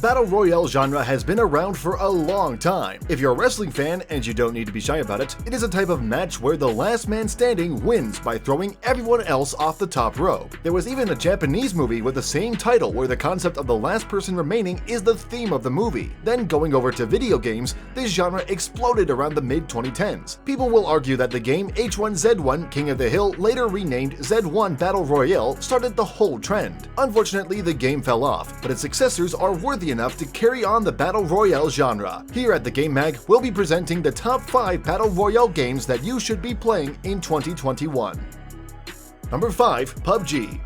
Battle Royale genre has been around for a long time. If you're a wrestling fan, and you don't need to be shy about it, it is a type of match where the last man standing wins by throwing everyone else off the top rope. There was even a Japanese movie with the same title where the concept of the last person remaining is the theme of the movie. Then going over to video games, this genre exploded around the mid-2010s. People will argue that the game H1Z1 King of the Hill, later renamed Z1 Battle Royale, started the whole trend. Unfortunately, the game fell off, but its successors are worthy enough to carry on the Battle Royale genre. Here at the Game Mag, we'll be presenting the top 5 Battle Royale games that you should be playing in 2021. Number 5. PuBG.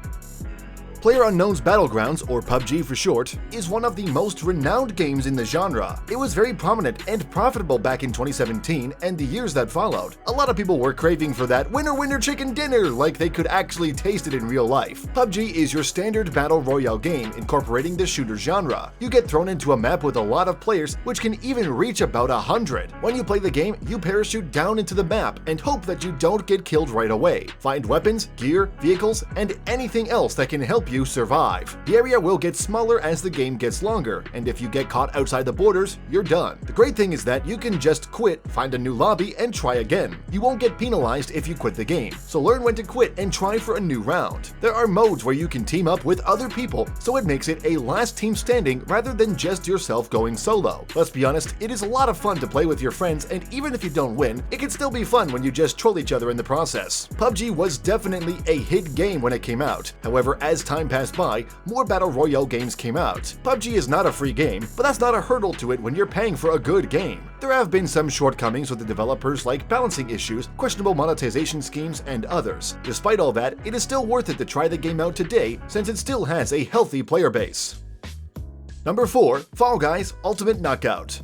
PlayerUnknown's Battlegrounds, or PuBG for short, is one of the most renowned games in the genre. It was very prominent and profitable back in 2017 and the years that followed. A lot of people were craving for that winner winner chicken dinner like they could actually taste it in real life. PuBG is your standard battle royale game incorporating the shooter genre. You get thrown into a map with a lot of players, which can even reach about 100. When you play the game, you parachute down into the map and hope that you don't get killed right away. Find weapons, gear, vehicles, and anything else that can help you survive. The area will get smaller as the game gets longer, and if you get caught outside the borders, you're done. The great thing is that you can just quit, find a new lobby, and try again. You won't get penalized if you quit the game, so learn when to quit and try for a new round. There are modes where you can team up with other people, so it makes it a last team standing rather than just yourself going solo. Let's be honest, it is a lot of fun to play with your friends, and even if you don't win, it can still be fun when you just troll each other in the process. PuBG was definitely a hit game when it came out. However, as time passed by, more Battle Royale games came out. PuBG is not a free game, but that's not a hurdle to it when you're paying for a good game. There have been some shortcomings with the developers like balancing issues, questionable monetization schemes, and others. Despite all that, it is still worth it to try the game out today since it still has a healthy player base. Number 4. Fall Guys Ultimate Knockout.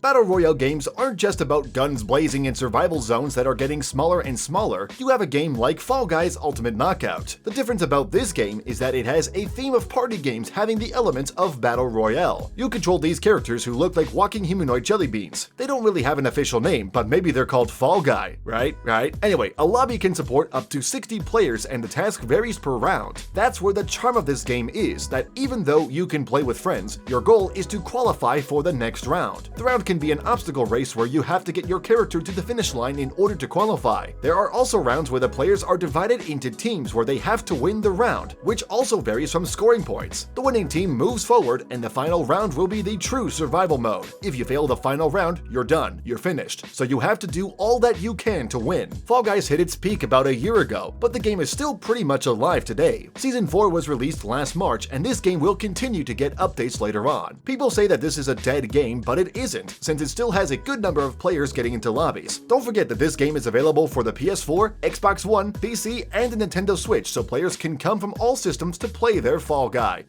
Battle Royale games aren't just about guns blazing in survival zones that are getting smaller and smaller. You have a game like Fall Guys Ultimate Knockout. The difference about this game is that it has a theme of party games having the elements of Battle Royale. You control these characters who look like walking humanoid jelly beans. They don't really have an official name, but maybe they're called Fall Guy, right? Anyway, a lobby can support up to 60 players and the task varies per round. That's where the charm of this game is, that even though you can play with friends, your goal is to qualify for the next round. The round can be an obstacle race where you have to get your character to the finish line in order to qualify. There are also rounds where the players are divided into teams where they have to win the round, which also varies from scoring points. The winning team moves forward, and the final round will be the true survival mode. If you fail the final round, you're done, you're finished, so you have to do all that you can to win. Fall Guys hit its peak about a year ago, but the game is still pretty much alive today. Season 4 was released last March, and this game will continue to get updates later on. People say that this is a dead game, but it isn't, since it still has a good number of players getting into lobbies. Don't forget that this game is available for the PS4, Xbox One, PC, and the Nintendo Switch, so players can come from all systems to play their Fall Guy.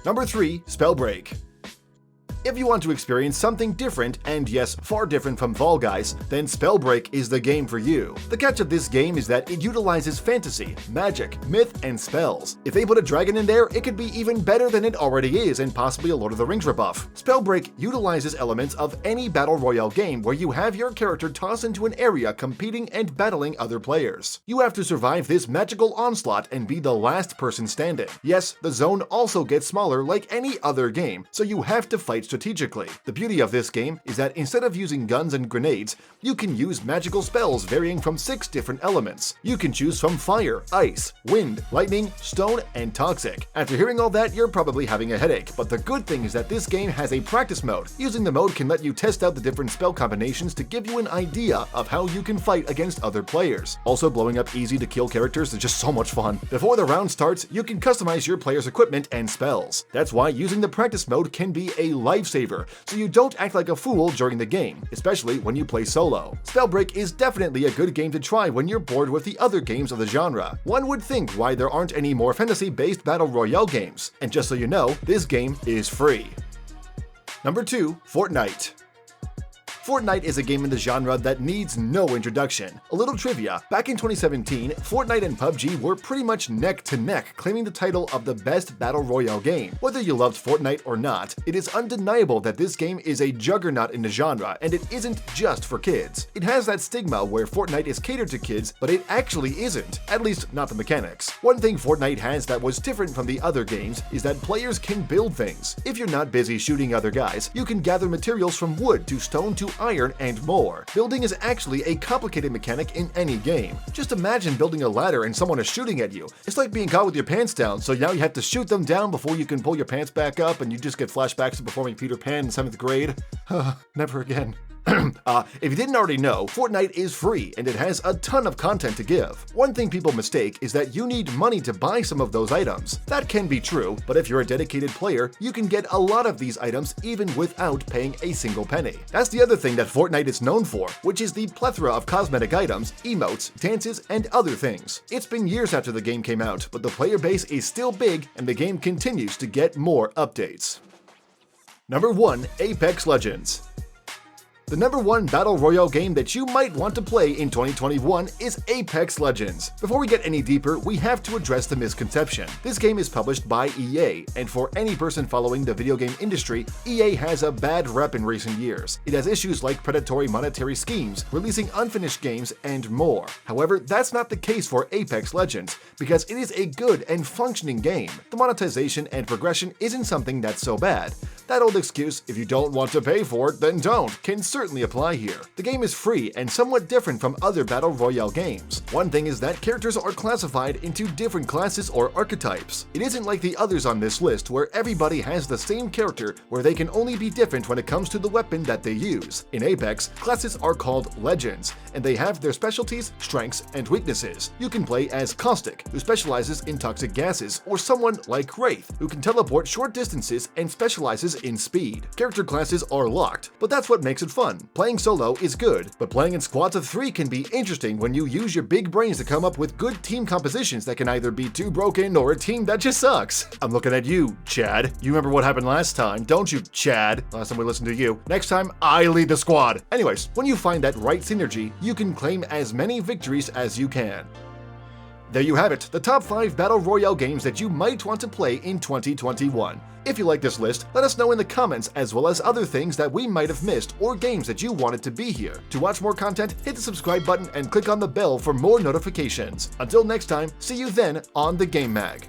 Number 3. Spellbreak. If you want to experience something different, and yes, far different from Fall Guys, then Spellbreak is the game for you. The catch of this game is that it utilizes fantasy, magic, myth, and spells. If they put a dragon in there, it could be even better than it already is and possibly a Lord of the Rings ripoff. Spellbreak utilizes elements of any Battle Royale game where you have your character tossed into an area competing and battling other players. You have to survive this magical onslaught and be the last person standing. Yes, the zone also gets smaller like any other game, so you have to fight strategically. The beauty of this game is that instead of using guns and grenades, you can use magical spells varying from 6 different elements. You can choose from fire, ice, wind, lightning, stone, and toxic. After hearing all that, you're probably having a headache, but the good thing is that this game has a practice mode. Using the mode can let you test out the different spell combinations to give you an idea of how you can fight against other players. Also, blowing up easy to kill characters is just so much fun. Before the round starts, you can customize your player's equipment and spells. That's why using the practice mode can be a lifesaver, so you don't act like a fool during the game, especially when you play solo. Spellbreak is definitely a good game to try when you're bored with the other games of the genre. One would think why there aren't any more fantasy-based Battle Royale games. And just so you know, this game is free. Number 2. Fortnite. Fortnite is a game in the genre that needs no introduction. A little trivia, back in 2017, Fortnite and PuBG were pretty much neck to neck, claiming the title of the best battle royale game. Whether you loved Fortnite or not, it is undeniable that this game is a juggernaut in the genre, and it isn't just for kids. It has that stigma where Fortnite is catered to kids, but it actually isn't, at least not the mechanics. One thing Fortnite has that was different from the other games is that players can build things. If you're not busy shooting other guys, you can gather materials from wood to stone to iron and more. Building is actually a complicated mechanic in any game. Just imagine building a ladder and someone is shooting at you. It's like being caught with your pants down, so now you have to shoot them down before you can pull your pants back up, and you just get flashbacks to performing Peter Pan in 7th grade. Never again. If you didn't already know, Fortnite is free and it has a ton of content to give. One thing people mistake is that you need money to buy some of those items. That can be true, but if you're a dedicated player, you can get a lot of these items even without paying a single penny. That's the other thing that Fortnite is known for, which is the plethora of cosmetic items, emotes, dances, and other things. It's been years after the game came out, but the player base is still big and the game continues to get more updates. Number 1. Apex Legends. The number 1 battle royale game that you might want to play in 2021 is Apex Legends. Before we get any deeper, we have to address the misconception. This game is published by EA, and for any person following the video game industry, EA has a bad rep in recent years. It has issues like predatory monetary schemes, releasing unfinished games, and more. However, that's not the case for Apex Legends, because it is a good and functioning game. The monetization and progression isn't something that's so bad. That old excuse, if you don't want to pay for it, then don't, can certainly apply here. The game is free and somewhat different from other battle royale games. One thing is that characters are classified into different classes or archetypes. It isn't like the others on this list where everybody has the same character where they can only be different when it comes to the weapon that they use. In Apex, classes are called Legends, and they have their specialties, strengths, and weaknesses. You can play as Caustic, who specializes in toxic gases, or someone like Wraith, who can teleport short distances and specializes in speed. Character classes are locked, but that's what makes it fun. Playing solo is good, but playing in squads of 3 can be interesting when you use your big brains to come up with good team compositions that can either be too broken or a team that just sucks. I'm looking at you, Chad. You remember what happened last time, don't you, Chad? Last time we listened to you. Next time, I lead the squad. Anyways, when you find that right synergy, you can claim as many victories as you can. There you have it, the top 5 battle royale games that you might want to play in 2021. If you like this list, let us know in the comments, as well as other things that we might have missed or games that you wanted to be here. To watch more content, hit the subscribe button and click on the bell for more notifications. Until next time, see you then on the Game Mag.